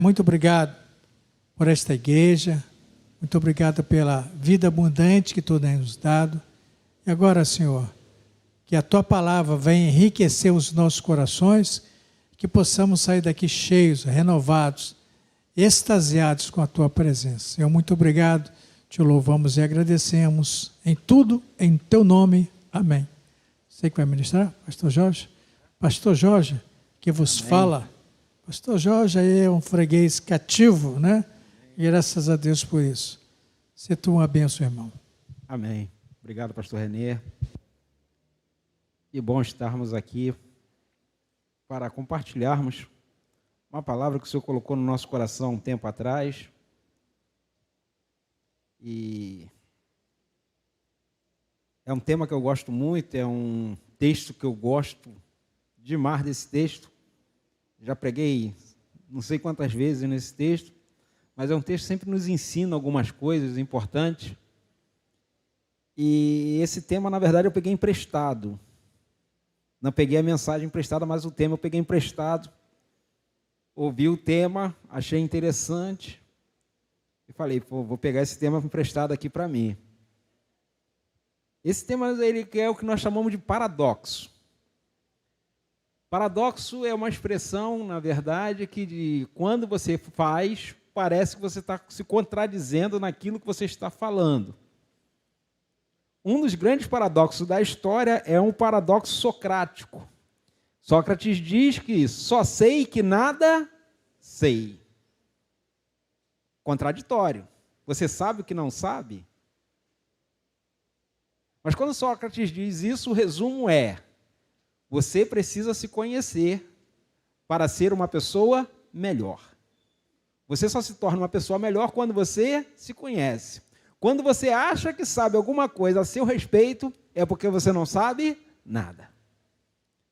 Muito obrigado por esta igreja, muito obrigado pela vida abundante que Tu tens nos dado. E agora, Senhor, que a Tua palavra venha enriquecer os nossos corações, que possamos sair daqui cheios, renovados, extasiados com a Tua presença. Senhor, muito obrigado, Te louvamos e agradecemos em tudo, em Teu nome. Amém. Você que vai ministrar, Pastor Jorge? Pastor Jorge, que vos Amém. fala. Pastor Jorge aí é um freguês cativo, né? E graças a Deus por isso. Se tu uma bênção, irmão. Amém. Obrigado, pastor Renê. E bom estarmos aqui para compartilharmos uma palavra que o Senhor colocou no nosso coração um tempo atrás. E é um tema que eu gosto muito, é um texto que eu gosto demais desse texto. Já preguei não sei quantas vezes nesse texto, mas é um texto que sempre nos ensina algumas coisas importantes. E esse tema, na verdade, eu peguei emprestado. Não peguei a mensagem emprestada, mas o tema eu peguei emprestado. Ouvi o tema, achei interessante e falei, vou pegar esse tema emprestado aqui para mim. Esse tema ele é o que nós chamamos de paradoxo. Paradoxo é uma expressão, na verdade, que quando você faz, parece que você está se contradizendo naquilo que você está falando. Um dos grandes paradoxos da história é um paradoxo socrático. Sócrates diz que só sei que nada sei. Contraditório. Você sabe o que não sabe? Mas quando Sócrates diz isso, o resumo é: você precisa se conhecer para ser uma pessoa melhor. Você só se torna uma pessoa melhor quando você se conhece. Quando você acha que sabe alguma coisa a seu respeito, é porque você não sabe nada.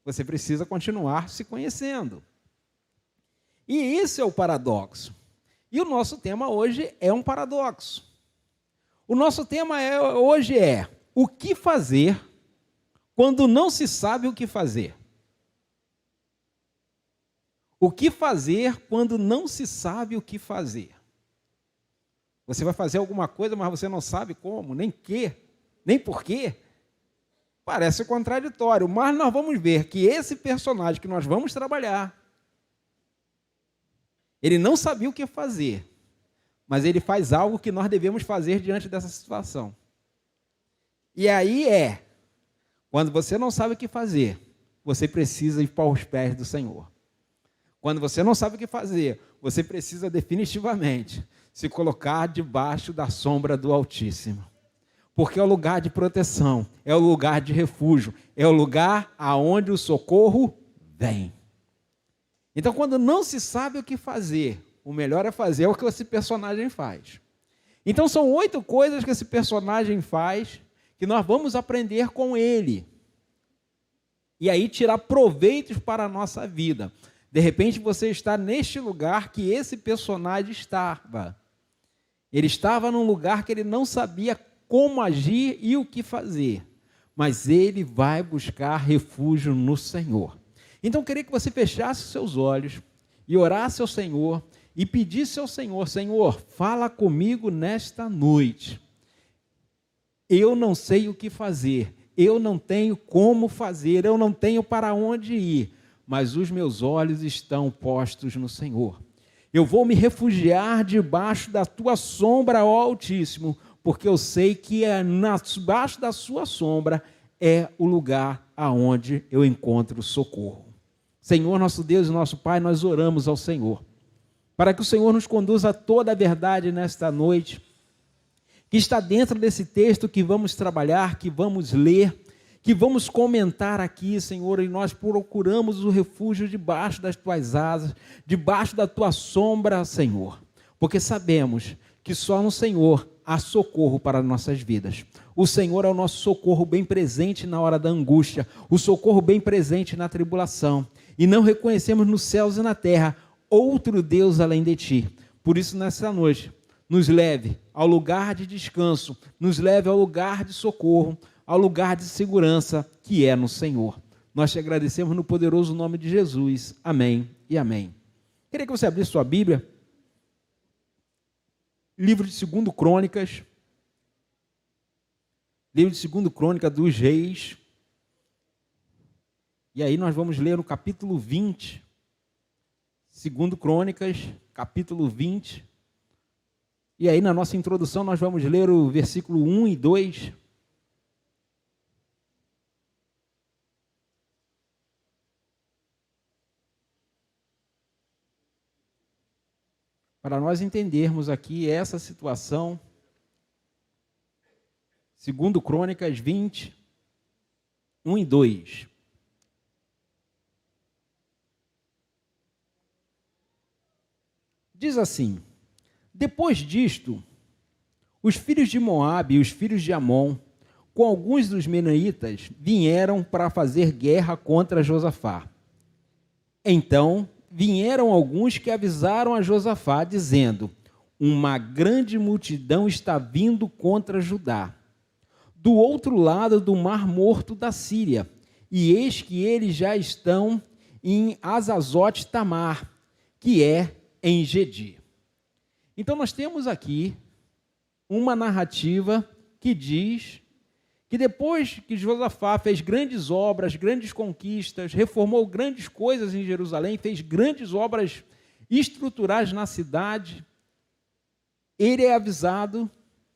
Você precisa continuar se conhecendo. E isso é o paradoxo. E o nosso tema hoje é um paradoxo. O nosso tema hoje é o que fazer quando não se sabe o que fazer. O que fazer quando não se sabe o que fazer? Você vai fazer alguma coisa, mas você não sabe como, nem porquê. Parece contraditório, mas nós vamos ver que esse personagem que nós vamos trabalhar, ele não sabia o que fazer, mas ele faz algo que nós devemos fazer diante dessa situação. E aí quando você não sabe o que fazer, você precisa ir para os pés do Senhor. Quando você não sabe o que fazer, você precisa definitivamente se colocar debaixo da sombra do Altíssimo. Porque é o lugar de proteção, é o lugar de refúgio, é o lugar aonde o socorro vem. Então, quando não se sabe o que fazer, o melhor é fazer o que esse personagem faz. Então, são 8 coisas que esse personagem faz que nós vamos aprender com ele. E aí tirar proveitos para a nossa vida. De repente você está neste lugar que esse personagem estava. Ele estava num lugar que ele não sabia como agir e o que fazer. Mas ele vai buscar refúgio no Senhor. Então eu queria que você fechasse os seus olhos e orasse ao Senhor e pedisse ao Senhor: Senhor, fala comigo nesta noite. Eu não sei o que fazer, eu não tenho como fazer, eu não tenho para onde ir, mas os meus olhos estão postos no Senhor. Eu vou me refugiar debaixo da tua sombra, ó Altíssimo, porque eu sei que debaixo da sua sombra é o lugar aonde eu encontro socorro. Senhor, nosso Deus e nosso Pai, nós oramos ao Senhor, para que o Senhor nos conduza a toda a verdade nesta noite, que está dentro desse texto que vamos trabalhar, que vamos ler, que vamos comentar aqui, Senhor, e nós procuramos o refúgio debaixo das tuas asas, debaixo da tua sombra, Senhor, porque sabemos que só no Senhor há socorro para nossas vidas. O Senhor é o nosso socorro bem presente na hora da angústia, o socorro bem presente na tribulação, e não reconhecemos nos céus e na terra outro Deus além de ti. Por isso, nessa noite, nos leve ao lugar de descanso, nos leve ao lugar de socorro, ao lugar de segurança que é no Senhor. Nós te agradecemos no poderoso nome de Jesus. Amém e amém. Queria que você abrisse sua Bíblia livro de 2 Crônicas, livro de 2 Crônicas dos Reis, e aí nós vamos ler no capítulo 20, 2 Crônicas, capítulo 20, e aí na nossa introdução nós vamos ler o versículo 1 e 2, para nós entendermos aqui essa situação. 2 Crônicas 20, 1 e 2. Diz assim: depois disto, os filhos de Moabe e os filhos de Amon, com alguns dos menonitas, vieram para fazer guerra contra Josafá. Então vieram alguns que avisaram a Josafá, dizendo: uma grande multidão está vindo contra Judá, do outro lado do Mar Morto da Síria, e eis que eles já estão em Azazote Tamar, que é em Gedi. Então nós temos aqui uma narrativa que diz que depois que Josafá fez grandes obras, grandes conquistas, reformou grandes coisas em Jerusalém, fez grandes obras estruturais na cidade, ele é avisado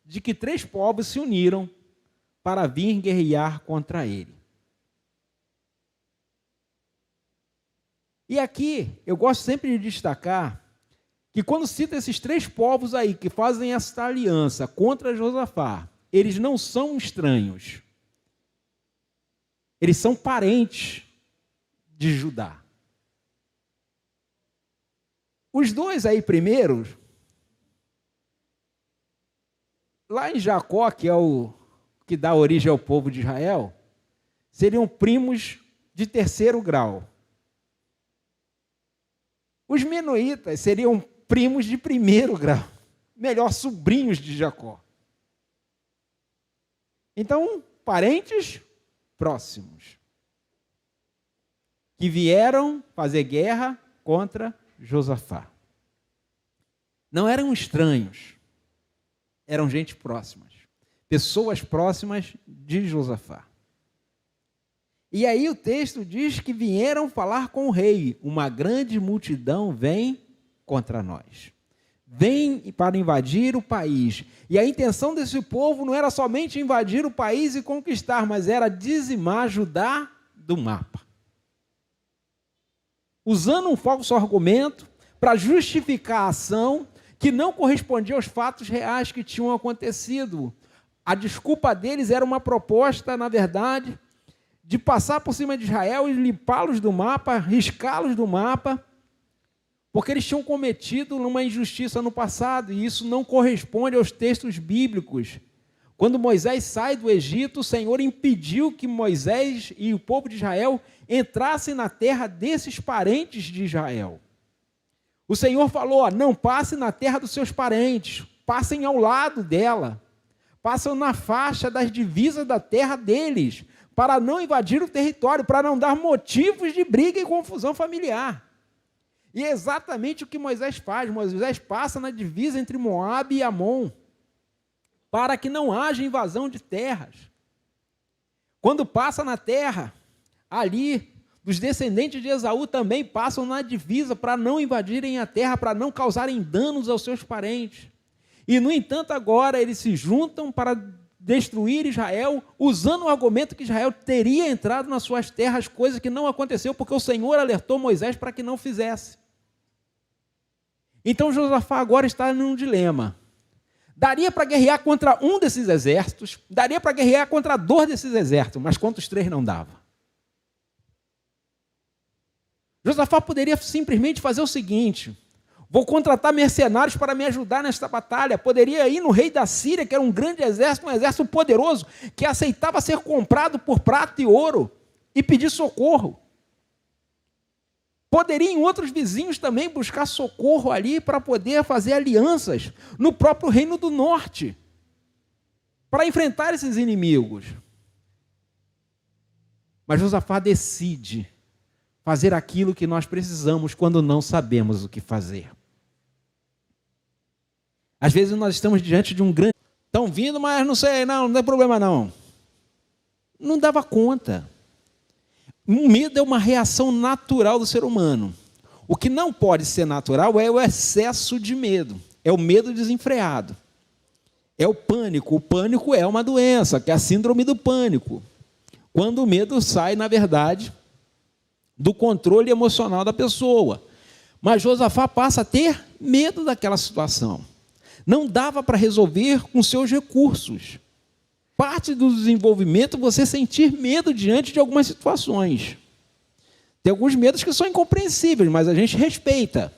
de que 3 povos se uniram para vir guerrear contra ele. E aqui eu gosto sempre de destacar que quando cita esses 3 povos aí que fazem esta aliança contra Josafá, eles não são estranhos. Eles são parentes de Judá. Os 2 aí primeiros, lá em Jacó, que é o que dá origem ao povo de Israel, seriam primos de 3º grau. Os menonitas seriam primos de 1º grau, melhor, sobrinhos de Jacó. Então, parentes próximos, que vieram fazer guerra contra Josafá. Não eram estranhos, eram gente próximas, pessoas próximas de Josafá. E aí o texto diz que vieram falar com o rei, uma grande multidão vem contra nós. Vem para invadir o país. E a intenção desse povo não era somente invadir o país e conquistar, mas era dizimar Judá do mapa. Usando um falso argumento para justificar a ação que não correspondia aos fatos reais que tinham acontecido. A desculpa deles era uma proposta, na verdade, de passar por cima de Israel e limpá-los do mapa, riscá-los do mapa, porque eles tinham cometido uma injustiça no passado, e isso não corresponde aos textos bíblicos. Quando Moisés sai do Egito, o Senhor impediu que Moisés e o povo de Israel entrassem na terra desses parentes de Israel. O Senhor falou: não passem na terra dos seus parentes, passem ao lado dela, passem na faixa das divisas da terra deles, para não invadir o território, para não dar motivos de briga e confusão familiar. E é exatamente o que Moisés faz. Moisés passa na divisa entre Moabe e Amon, para que não haja invasão de terras. Quando passa na terra, ali, os descendentes de Esaú também passam na divisa para não invadirem a terra, para não causarem danos aos seus parentes. E, no entanto, agora eles se juntam para destruir Israel, usando o argumento que Israel teria entrado nas suas terras, coisa que não aconteceu, porque o Senhor alertou Moisés para que não fizesse. Então Josafá agora está num dilema. Daria para guerrear contra um desses exércitos, daria para guerrear contra 2 desses exércitos, mas contra os 3 não dava. Josafá poderia simplesmente fazer o seguinte: vou contratar mercenários para me ajudar nesta batalha. Poderia ir no rei da Síria, que era um grande exército, um exército poderoso, que aceitava ser comprado por prata e ouro, e pedir socorro. Poderia em outros vizinhos também buscar socorro ali para poder fazer alianças no próprio reino do norte, para enfrentar esses inimigos. Mas Josafá decide fazer aquilo que nós precisamos quando não sabemos o que fazer. Às vezes nós estamos diante de um grande... Estão vindo, mas não sei, não tem problema não. Não dava conta. O medo é uma reação natural do ser humano. O que não pode ser natural é o excesso de medo. É o medo desenfreado. É o pânico. O pânico é uma doença, que é a síndrome do pânico. Quando o medo sai, na verdade, do controle emocional da pessoa. Mas Josafá passa a ter medo daquela situação. Não dava para resolver com seus recursos. Parte do desenvolvimento é você sentir medo diante de algumas situações. Tem alguns medos que são incompreensíveis, mas a gente respeita.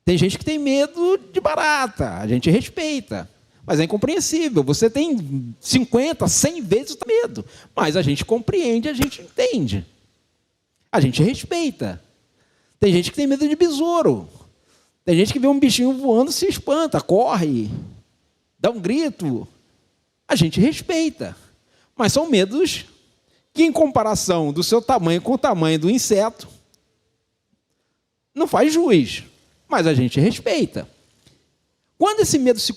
Tem gente que tem medo de barata, a gente respeita. Mas é incompreensível. Você tem 50, 100 vezes o medo. Mas a gente compreende, a gente entende. A gente respeita. Tem gente que tem medo de besouro. Tem gente que vê um bichinho voando, se espanta, corre, dá um grito. A gente respeita. Mas são medos que, em comparação do seu tamanho com o tamanho do inseto, não faz jus. Mas a gente respeita. Quando esse medo se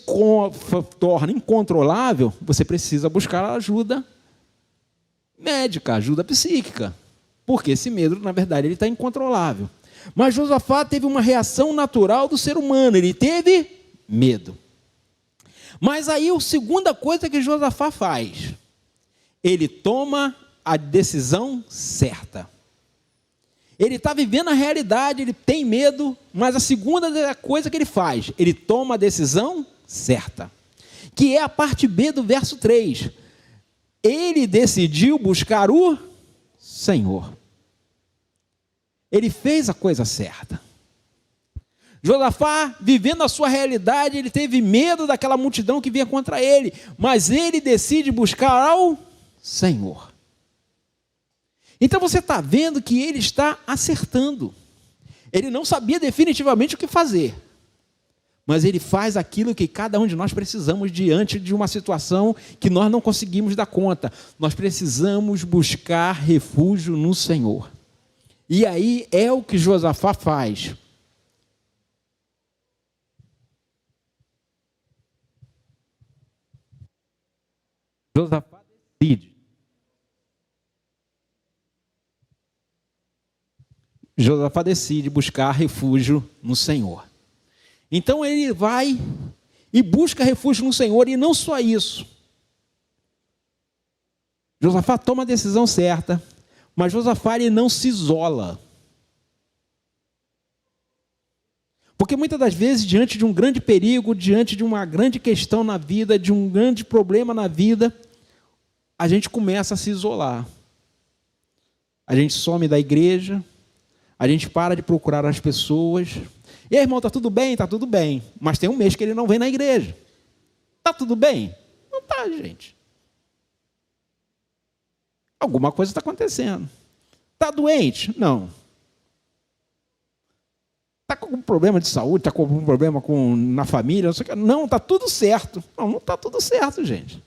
torna incontrolável, você precisa buscar ajuda médica, ajuda psíquica. Porque esse medo, na verdade, ele está incontrolável. Mas Josafá teve uma reação natural do ser humano, ele teve medo. Mas aí a segunda coisa que Josafá faz, ele toma a decisão certa. Ele está vivendo a realidade, ele tem medo, mas a segunda coisa que ele faz, ele toma a decisão certa. Que é a parte B do verso 3. Ele decidiu buscar o Senhor. Ele fez a coisa certa. Josafá, vivendo a sua realidade, ele teve medo daquela multidão que vinha contra ele, mas ele decide buscar ao Senhor. Então você está vendo que ele está acertando. Ele não sabia definitivamente o que fazer, mas ele faz aquilo que cada um de nós precisamos diante de uma situação que nós não conseguimos dar conta. Nós precisamos buscar refúgio no Senhor. E aí é o que Josafá faz. Josafá decide. Josafá decide buscar refúgio no Senhor. Então ele vai e busca refúgio no Senhor, e não só isso. Josafá toma a decisão certa, mas Josafá ele não se isola. Porque muitas das vezes, diante de um grande perigo, diante de uma grande questão na vida, de um grande problema na vida, a gente começa a se isolar. A gente some da igreja, a gente para de procurar as pessoas. E aí, irmão, está tudo bem? Está tudo bem. Mas tem um mês que ele não vem na igreja. Está tudo bem? Não está, gente. Alguma coisa está acontecendo. Está doente? Não. Está com algum problema de saúde? Está com algum problema na família? Não sei o que. Não, está tudo certo. Não está tudo certo, gente.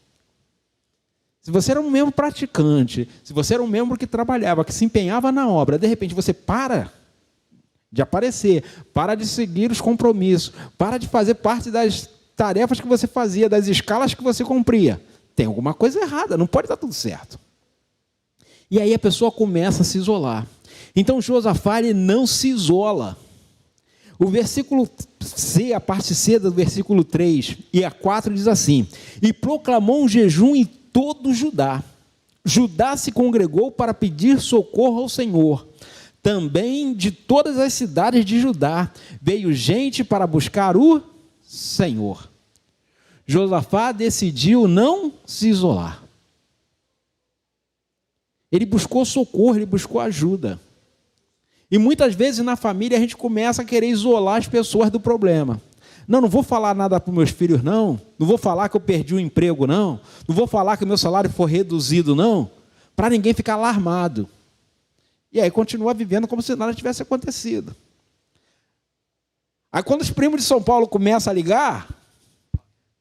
Se você era um membro praticante, se você era um membro que trabalhava, que se empenhava na obra, de repente você para de aparecer, para de seguir os compromissos, para de fazer parte das tarefas que você fazia, das escalas que você cumpria. Tem alguma coisa errada, não pode estar tudo certo. E aí a pessoa começa a se isolar. Então Josafá ele não se isola. O versículo C, a parte C do versículo 3 e a 4 diz assim: e proclamou um jejum em todo Judá. Judá se congregou para pedir socorro ao Senhor. Também de todas as cidades de Judá veio gente para buscar o Senhor. Josafá decidiu não se isolar. Ele buscou socorro, ele buscou ajuda. E muitas vezes na família a gente começa a querer isolar as pessoas do problema. Não vou falar nada para os meus filhos, não vou falar que eu perdi o emprego, não vou falar que o meu salário foi reduzido, não, para ninguém ficar alarmado. E aí continua vivendo como se nada tivesse acontecido. Aí quando os primos de São Paulo começam a ligar,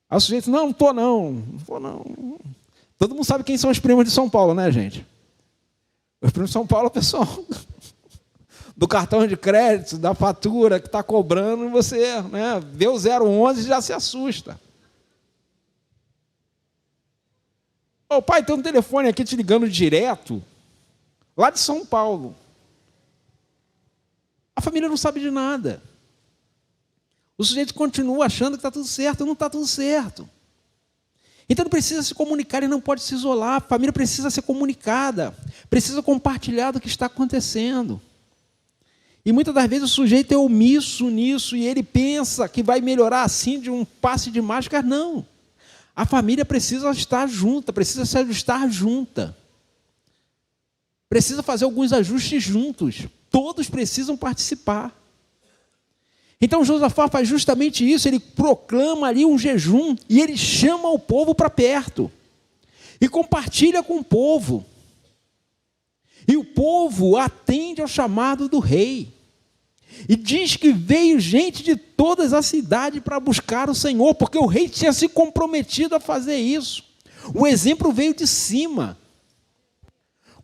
aí o sujeito, não vou não. Todo mundo sabe quem são os primos de São Paulo, né, gente? Os primos de São Paulo, pessoal, do cartão de crédito, da fatura que está cobrando, e você, né, vê o 011 e já se assusta. O pai tem um telefone aqui te ligando direto, lá de São Paulo. A família não sabe de nada. O sujeito continua achando que está tudo certo, não está tudo certo. Então ele precisa se comunicar, ele não pode se isolar, a família precisa ser comunicada, precisa compartilhar do que está acontecendo. E muitas das vezes o sujeito é omisso nisso e ele pensa que vai melhorar assim de um passe de mágica. Não. A família precisa estar junta, precisa se ajustar junta. Precisa fazer alguns ajustes juntos. Todos precisam participar. Então Josafá faz justamente isso, ele proclama ali um jejum e ele chama o povo para perto. E compartilha com o povo. E o povo atende ao chamado do rei. E diz que veio gente de todas as cidades para buscar o Senhor, porque o rei tinha se comprometido a fazer isso. O exemplo veio de cima.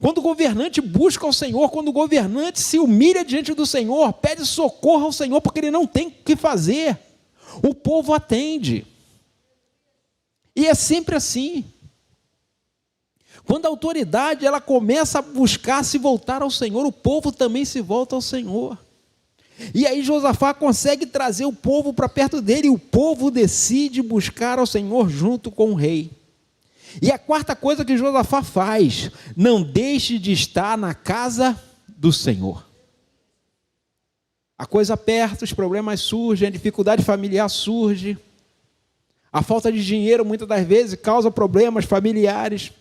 Quando o governante busca o Senhor, quando o governante se humilha diante do Senhor, pede socorro ao Senhor, porque ele não tem o que fazer, o povo atende. E é sempre assim. Quando a autoridade ela começa a buscar se voltar ao Senhor, o povo também se volta ao Senhor. E aí Josafá consegue trazer o povo para perto dele, e o povo decide buscar ao Senhor junto com o rei. E a quarta coisa que Josafá faz, não deixe de estar na casa do Senhor. A coisa aperta, os problemas surgem, a dificuldade familiar surge, a falta de dinheiro muitas das vezes causa problemas familiares.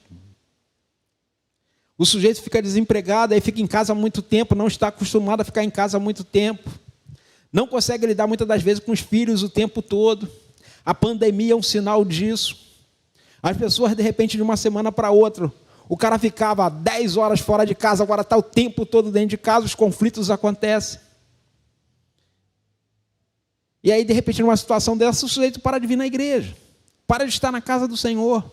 O sujeito fica desempregado, aí fica em casa há muito tempo, não está acostumado a ficar em casa há muito tempo, não consegue lidar muitas das vezes com os filhos o tempo todo. A pandemia é um sinal disso. As pessoas, de repente, de uma semana para outra, o cara ficava 10 horas fora de casa, agora está o tempo todo dentro de casa, os conflitos acontecem. E aí, de repente, numa situação dessa, o sujeito para de vir na igreja, para de estar na casa do Senhor.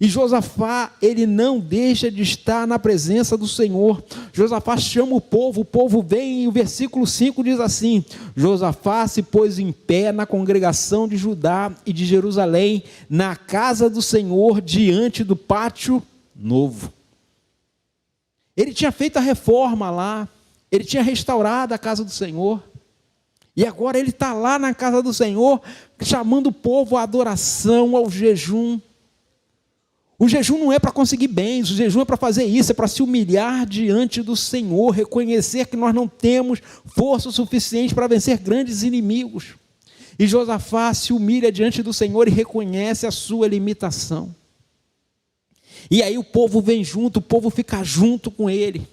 E Josafá, ele não deixa de estar na presença do Senhor. Josafá chama o povo vem, e o versículo 5 diz assim: Josafá se pôs em pé na congregação de Judá e de Jerusalém, na casa do Senhor, diante do pátio novo. Ele tinha feito a reforma lá, ele tinha restaurado a casa do Senhor, e agora ele está lá na casa do Senhor, chamando o povo à adoração, ao jejum. O jejum não é para conseguir bens, o jejum é para fazer isso, é para se humilhar diante do Senhor, reconhecer que nós não temos força suficiente para vencer grandes inimigos. E Josafá se humilha diante do Senhor e reconhece a sua limitação. E aí o povo vem junto, o povo fica junto com ele.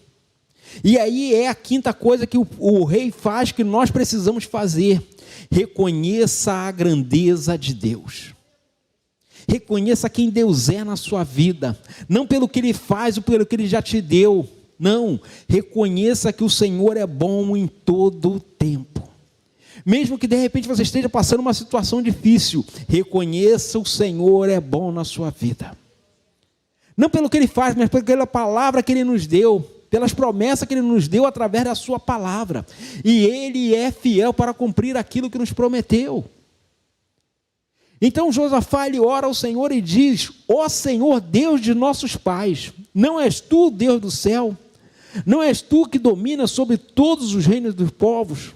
E aí é a quinta coisa que o rei faz, que nós precisamos fazer: reconheça a grandeza de Deus. Reconheça quem Deus é na sua vida, não pelo que Ele faz ou pelo que Ele já te deu, não, reconheça que o Senhor é bom em todo o tempo, mesmo que de repente você esteja passando uma situação difícil, reconheça o Senhor é bom na sua vida, não pelo que Ele faz, mas pela palavra que Ele nos deu, pelas promessas que Ele nos deu através da sua palavra, e Ele é fiel para cumprir aquilo que nos prometeu. Então Josafá, ele ora ao Senhor e diz: ó Senhor, Deus de nossos pais, não és tu o Deus do céu? Não és tu que domina sobre todos os reinos dos povos?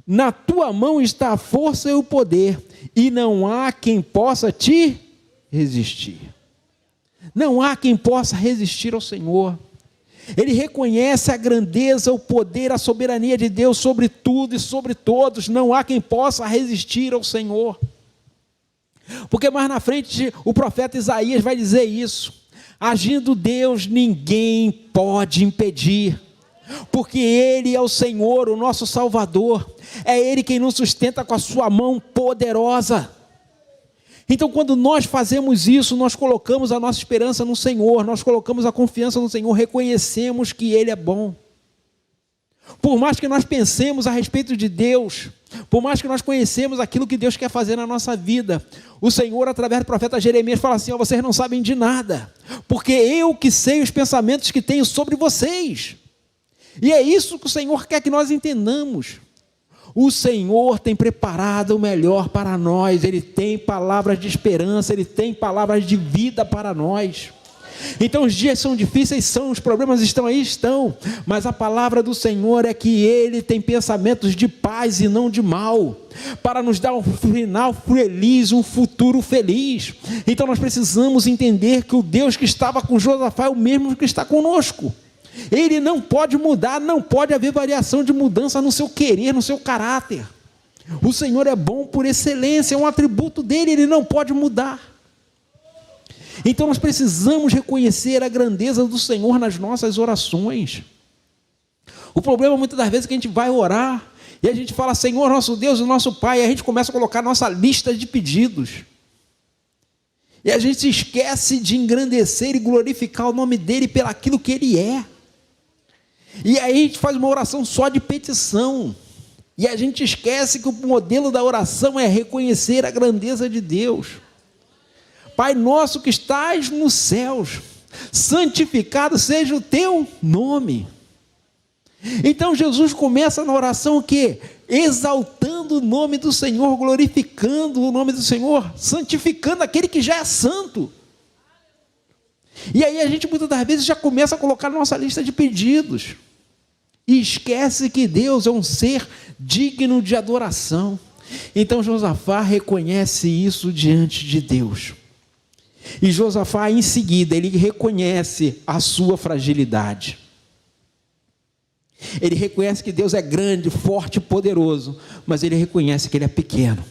Na tua mão está a força e o poder, e não há quem possa te resistir. Não há quem possa resistir ao Senhor. Ele reconhece a grandeza, o poder, a soberania de Deus sobre tudo e sobre todos. Não há quem possa resistir ao Senhor. Porque mais na frente o profeta Isaías vai dizer isso: agindo Deus, ninguém pode impedir, porque Ele é o Senhor, o nosso Salvador, é Ele quem nos sustenta com a sua mão poderosa. Então quando nós fazemos isso, nós colocamos a nossa esperança no Senhor, nós colocamos a confiança no Senhor, reconhecemos que Ele é bom. Por mais que nós pensemos a respeito de Deus, por mais que nós conhecemos aquilo que Deus quer fazer na nossa vida, o Senhor, através do profeta Jeremias, fala assim: ó, vocês não sabem de nada, porque eu que sei os pensamentos que tenho sobre vocês. E é isso que o Senhor quer que nós entendamos. O Senhor tem preparado o melhor para nós, Ele tem palavras de esperança, Ele tem palavras de vida para nós. Então os dias são difíceis, os problemas estão aí, mas a palavra do Senhor é que Ele tem pensamentos de paz e não de mal, para nos dar um final feliz, um futuro feliz. Então nós precisamos entender que o Deus que estava com Josafá é o mesmo que está conosco. Ele não pode mudar, não pode haver variação de mudança no seu querer, no seu caráter. O Senhor é bom por excelência, é um atributo dele, Ele não pode mudar. Então nós precisamos reconhecer a grandeza do Senhor nas nossas orações. O problema muitas das vezes é que a gente vai orar e a gente fala: Senhor, nosso Deus e nosso Pai, e a gente começa a colocar nossa lista de pedidos. E a gente se esquece de engrandecer e glorificar o nome dEle pelo aquilo que Ele é. E aí a gente faz uma oração só de petição. E a gente esquece que o modelo da oração é reconhecer a grandeza de Deus. Pai nosso que estás nos céus, santificado seja o teu nome. Então Jesus começa na oração o quê? Exaltando o nome do Senhor, glorificando o nome do Senhor, santificando aquele que já é santo. E aí a gente muitas das vezes já começa a colocar na nossa lista de pedidos. E esquece que Deus é um ser digno de adoração. Então Josafá reconhece isso diante de Deus. E Josafá, em seguida, ele reconhece a sua fragilidade. Ele reconhece que Deus é grande, forte e poderoso, mas ele reconhece que ele é pequeno.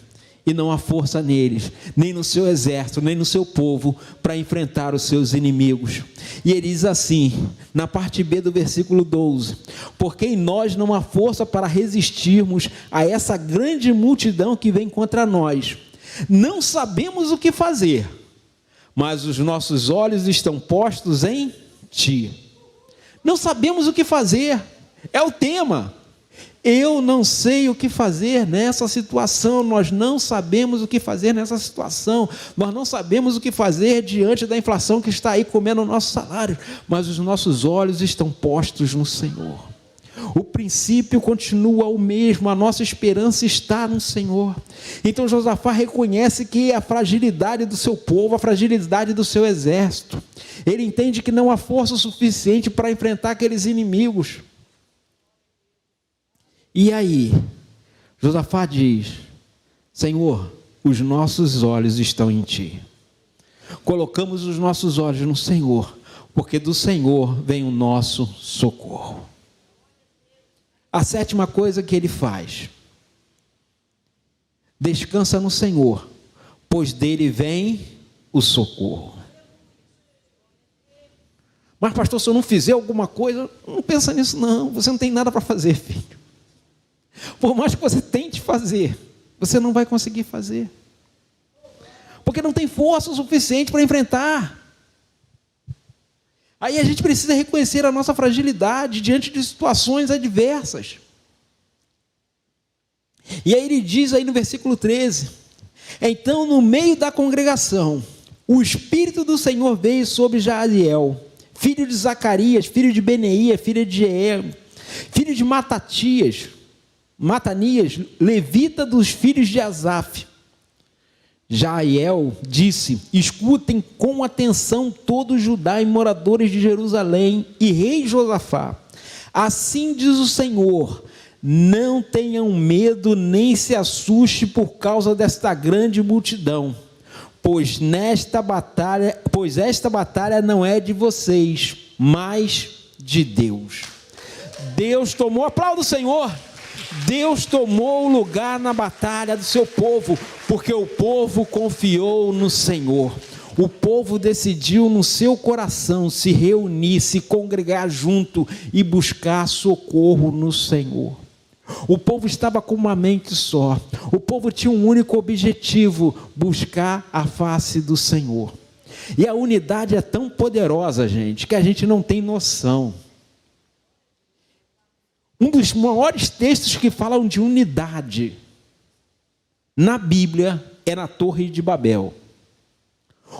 E não há força neles, nem no seu exército, nem no seu povo, para enfrentar os seus inimigos. E ele diz assim, na parte B do versículo 12: porque em nós não há força para resistirmos a essa grande multidão que vem contra nós. Não sabemos o que fazer, mas os nossos olhos estão postos em Ti. Não sabemos o que fazer, é o tema. Eu não sei o que fazer nessa situação, nós não sabemos o que fazer nessa situação, nós não sabemos o que fazer diante da inflação que está aí comendo o nosso salário, mas os nossos olhos estão postos no Senhor. O princípio continua o mesmo, a nossa esperança está no Senhor. Então Josafá reconhece que a fragilidade do seu povo, a fragilidade do seu exército. Ele entende que não há força suficiente para enfrentar aqueles inimigos. E aí, Josafá diz: Senhor, os nossos olhos estão em Ti. Colocamos os nossos olhos no Senhor, porque do Senhor vem o nosso socorro. A sétima coisa que ele faz: descansa no Senhor, pois dele vem o socorro. Mas pastor, se eu não fizer alguma coisa, não pensa nisso não, você não tem nada para fazer, filho. Por mais que você tente fazer, você não vai conseguir fazer, porque não tem força o suficiente para enfrentar. Aí a gente precisa reconhecer a nossa fragilidade diante de situações adversas. E aí ele diz aí no versículo 13: então no meio da congregação, o Espírito do Senhor veio sobre Jaziel, filho de Zacarias, filho de Beneia, filho de Jeiel, filho de Matanias, levita dos filhos de Asaf. Jaziel disse: escutem com atenção todo Judá e moradores de Jerusalém e rei Josafá. Assim diz o Senhor: não tenham medo nem se assuste por causa desta grande multidão, pois esta batalha não é de vocês, mas de Deus. Deus tomou, aplauda o Senhor. Deus tomou o lugar na batalha do seu povo, porque o povo confiou no Senhor. O povo decidiu no seu coração se reunir, se congregar junto e buscar socorro no Senhor. O povo estava com uma mente só. O povo tinha um único objetivo: buscar a face do Senhor. E a unidade é tão poderosa, gente, que a gente não tem noção. Um dos maiores textos que falam de unidade na Bíblia é na Torre de Babel.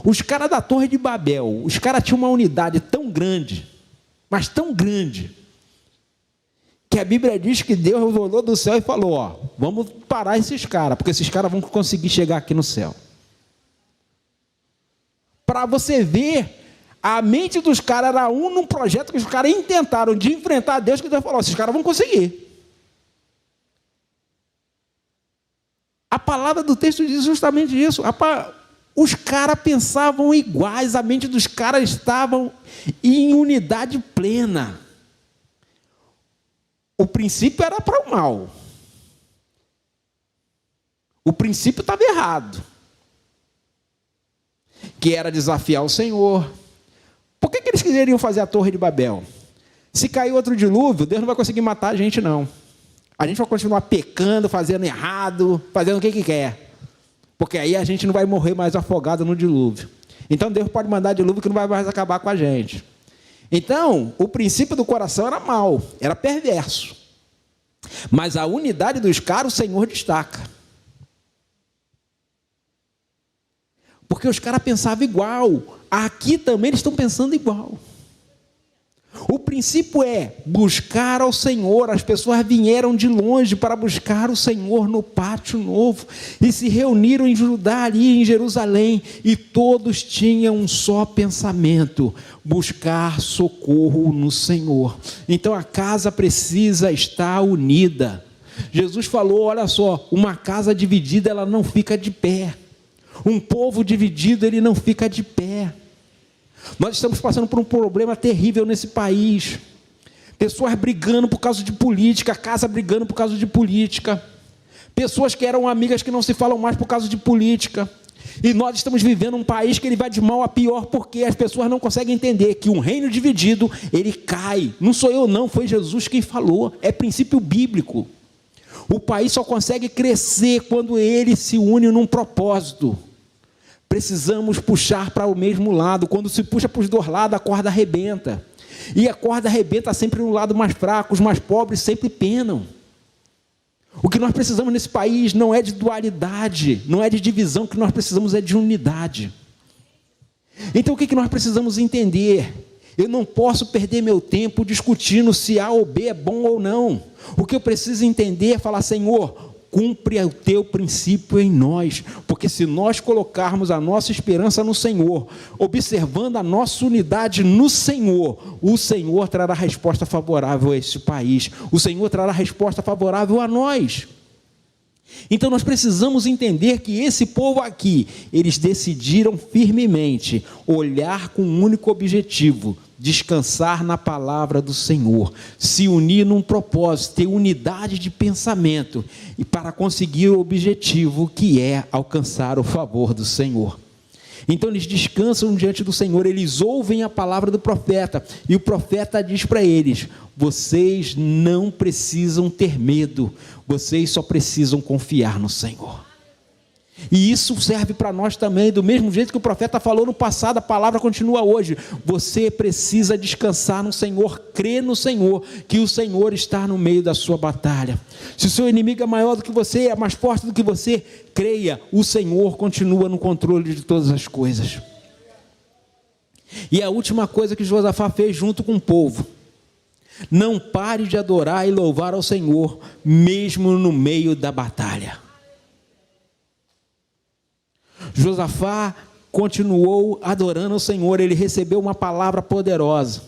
Os caras da Torre de Babel, os caras tinham uma unidade tão grande, mas tão grande, que a Bíblia diz que Deus olhou do céu e falou, ó, vamos parar esses caras, porque esses caras vão conseguir chegar aqui no céu. Para você ver, a mente dos caras era num projeto que os caras intentaram de enfrentar Deus, que Deus falou, esses caras vão conseguir. A palavra do texto diz justamente isso. Os caras pensavam iguais, a mente dos caras estava em unidade plena. O princípio era para o mal. O princípio estava errado. Que era desafiar o Senhor. Por que eles queriam fazer a Torre de Babel? Se cair outro dilúvio, Deus não vai conseguir matar a gente, não. A gente vai continuar pecando, fazendo errado, fazendo o que quer. Porque aí a gente não vai morrer mais afogado no dilúvio. Então Deus pode mandar dilúvio que não vai mais acabar com a gente. Então, o princípio do coração era mau, era perverso. Mas a unidade dos caras, o Senhor destaca. Porque os caras pensavam igual. Aqui também eles estão pensando igual. O princípio é buscar ao Senhor. As pessoas vieram de longe para buscar o Senhor no pátio novo e se reuniram em Judá, ali em Jerusalém, e todos tinham um só pensamento: buscar socorro no Senhor. Então a casa precisa estar unida. Jesus falou, olha só, uma casa dividida ela não fica de pé. Um povo dividido ele não fica de pé. Nós estamos passando por um problema terrível nesse país. Pessoas brigando por causa de política, casa brigando por causa de política. Pessoas que eram amigas que não se falam mais por causa de política. E nós estamos vivendo um país que ele vai de mal a pior, porque as pessoas não conseguem entender que um reino dividido, ele cai. Não sou eu não, foi Jesus quem falou. É princípio bíblico. O país só consegue crescer quando ele se une num propósito. Precisamos puxar para o mesmo lado. Quando se puxa para os dois lados, a corda arrebenta. E a corda arrebenta sempre no lado mais fraco. Os mais pobres sempre penam. O que nós precisamos nesse país não é de dualidade, não é de divisão. O que nós precisamos é de unidade. Então o que nós precisamos entender? Eu não posso perder meu tempo discutindo se A ou B é bom ou não. O que eu preciso entender é falar, Senhor, cumpre o teu princípio em nós, porque se nós colocarmos a nossa esperança no Senhor, observando a nossa unidade no Senhor, o Senhor trará resposta favorável a este país, o Senhor trará resposta favorável a nós. Então nós precisamos entender que esse povo aqui, eles decidiram firmemente olhar com um único objetivo: descansar na palavra do Senhor, se unir num propósito, ter unidade de pensamento, e para conseguir o objetivo que é alcançar o favor do Senhor. Então eles descansam diante do Senhor, eles ouvem a palavra do profeta, e o profeta diz para eles: vocês não precisam ter medo, vocês só precisam confiar no Senhor. E isso serve para nós também, do mesmo jeito que o profeta falou no passado, a palavra continua hoje. Você precisa descansar no Senhor, crer no Senhor, que o Senhor está no meio da sua batalha. Se o seu inimigo é maior do que você, é mais forte do que você, creia, o Senhor continua no controle de todas as coisas. E a última coisa que Josafá fez junto com o povo: não pare de adorar e louvar ao Senhor, mesmo no meio da batalha. Josafá continuou adorando ao Senhor, ele recebeu uma palavra poderosa.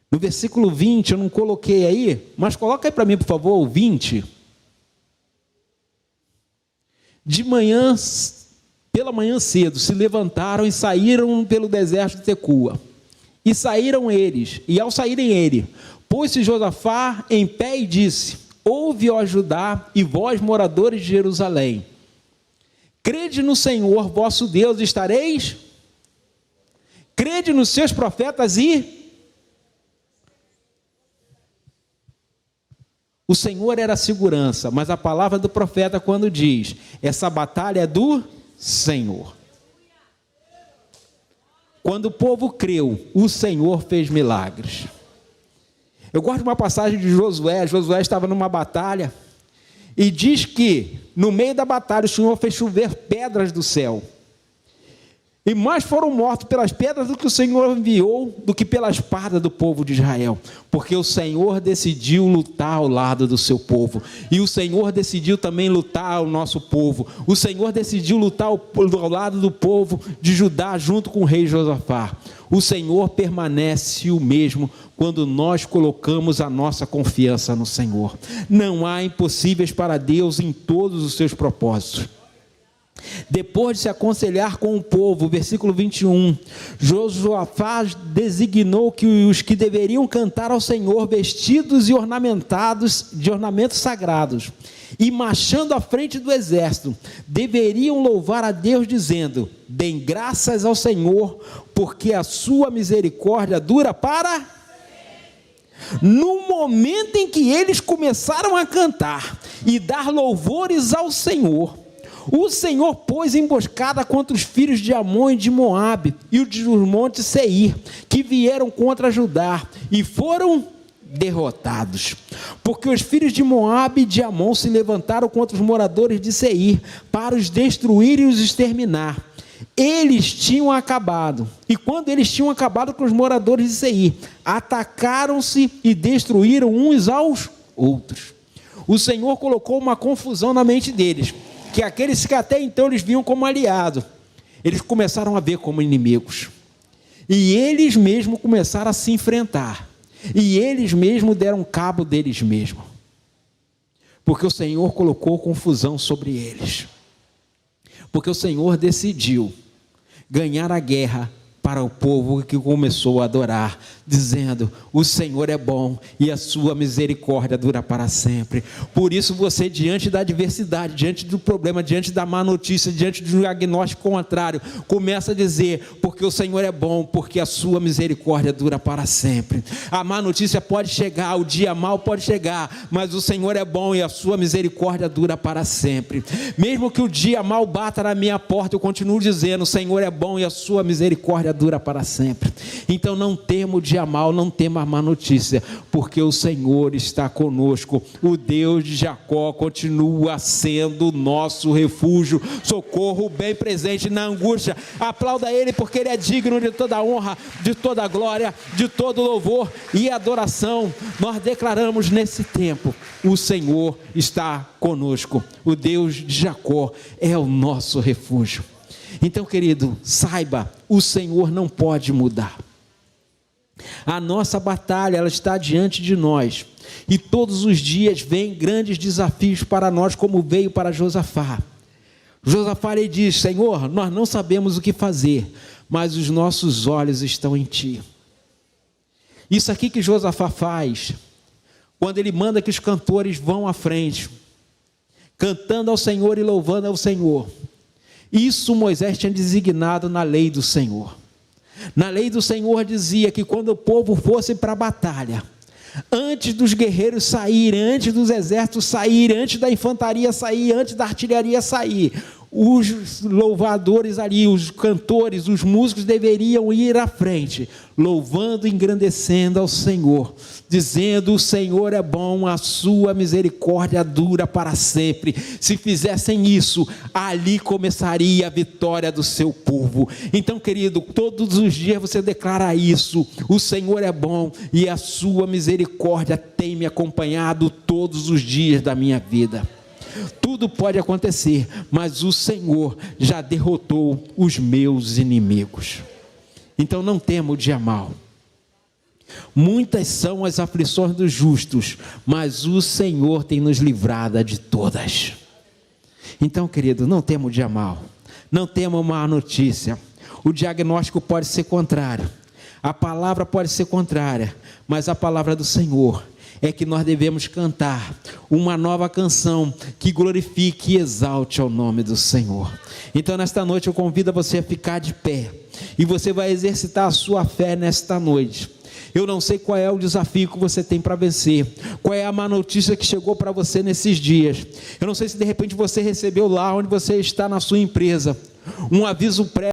No versículo 20, eu não coloquei aí, mas coloca aí para mim, por favor, o 20. De manhã, pela manhã cedo, se levantaram e saíram pelo deserto de Tecoa. E saíram eles, e ao saírem ele, pôs-se Josafá em pé e disse: ouve, ó Judá, e vós, moradores de Jerusalém, crede no Senhor vosso Deus, estareis. Crede nos seus profetas e... O Senhor era a segurança, mas a palavra do profeta quando diz: essa batalha é do Senhor. Quando o povo creu, o Senhor fez milagres. Eu gosto de uma passagem de Josué. Josué estava numa batalha e diz que no meio da batalha o Senhor fez chover pedras do céu. e mais foram mortos pelas pedras do que o Senhor enviou, do que pela espada do povo de Israel, porque o Senhor decidiu lutar ao lado do seu povo, e o Senhor decidiu também lutar ao nosso povo. O Senhor decidiu lutar ao lado do povo de Judá, junto com o rei Josafá. O Senhor permanece o mesmo quando nós colocamos a nossa confiança no Senhor. Não há impossíveis para Deus em todos os seus propósitos. Depois de se aconselhar com o povo, versículo 21, Josafá designou que os que deveriam cantar ao Senhor, vestidos e ornamentados de ornamentos sagrados, e marchando à frente do exército, deveriam louvar a Deus dizendo: deem graças ao Senhor, porque a sua misericórdia dura para... No momento em que eles começaram a cantar e dar louvores ao Senhor, o Senhor pôs emboscada contra os filhos de Amon e de Moabe e os do monte Seir, que vieram contra Judá e foram derrotados, porque os filhos de Moabe e de Amon se levantaram contra os moradores de Seir para os destruir e os exterminar. Eles tinham acabado, e quando eles tinham acabado com os moradores de Seir, atacaram-se e destruíram uns aos outros. O Senhor colocou uma confusão na mente deles, que aqueles que até então eles viam como aliados, eles começaram a ver como inimigos, e eles mesmos começaram a se enfrentar, e eles mesmos deram cabo deles mesmos, porque o Senhor colocou confusão sobre eles, porque o Senhor decidiu ganhar a guerra para o povo que começou a adorar, dizendo: o Senhor é bom e a sua misericórdia dura para sempre. Por isso você, diante da adversidade, diante do problema, diante da má notícia, diante do diagnóstico contrário, começa a dizer: porque o Senhor é bom, porque a sua misericórdia dura para sempre. A má notícia pode chegar, o dia mau pode chegar, mas o Senhor é bom e a sua misericórdia dura para sempre. Mesmo que o dia mau bata na minha porta, eu continuo dizendo: o Senhor é bom e a sua misericórdia dura para sempre. Então não tema o dia mau, não tema a má notícia, porque o Senhor está conosco. O Deus de Jacó continua sendo o nosso refúgio, socorro bem presente na angústia. Aplauda Ele, porque Ele é digno de toda honra, de toda glória, de todo louvor e adoração. Nós declaramos nesse tempo: o Senhor está conosco. O Deus de Jacó é o nosso refúgio. Então, querido, saiba, o Senhor não pode mudar. A nossa batalha, ela está diante de nós, e todos os dias vem grandes desafios para nós, como veio para Josafá. Josafá lhe diz: Senhor, nós não sabemos o que fazer, mas os nossos olhos estão em Ti. Isso aqui que Josafá faz, quando ele manda que os cantores vão à frente, cantando ao Senhor e louvando ao Senhor. Isso Moisés tinha designado na lei do Senhor. Na lei do Senhor dizia que quando o povo fosse para a batalha, antes dos guerreiros saírem, antes dos exércitos saírem, antes da infantaria sair, antes da artilharia sair, os louvadores ali, os cantores, os músicos deveriam ir à frente, louvando e engrandecendo ao Senhor, dizendo: o Senhor é bom, a sua misericórdia dura para sempre. Se fizessem isso, ali começaria a vitória do seu povo. Então, querido, todos os dias você declara isso: o Senhor é bom e a sua misericórdia tem me acompanhado todos os dias da minha vida. Tudo pode acontecer, mas o Senhor já derrotou os meus inimigos. Então não tema o dia mau. Muitas são as aflições dos justos, mas o Senhor tem nos livrado de todas. Então, querido, não tema o dia mau, não tema uma má notícia. O diagnóstico pode ser contrário, a palavra pode ser contrária, mas a palavra do Senhor é que nós devemos cantar uma nova canção que glorifique e exalte ao nome do Senhor. Então, nesta noite eu convido você a ficar de pé, e você vai exercitar a sua fé nesta noite. Eu não sei qual é o desafio que você tem para vencer, qual é a má notícia que chegou para você nesses dias. Eu não sei se de repente você recebeu lá onde você está na sua empresa um aviso prévio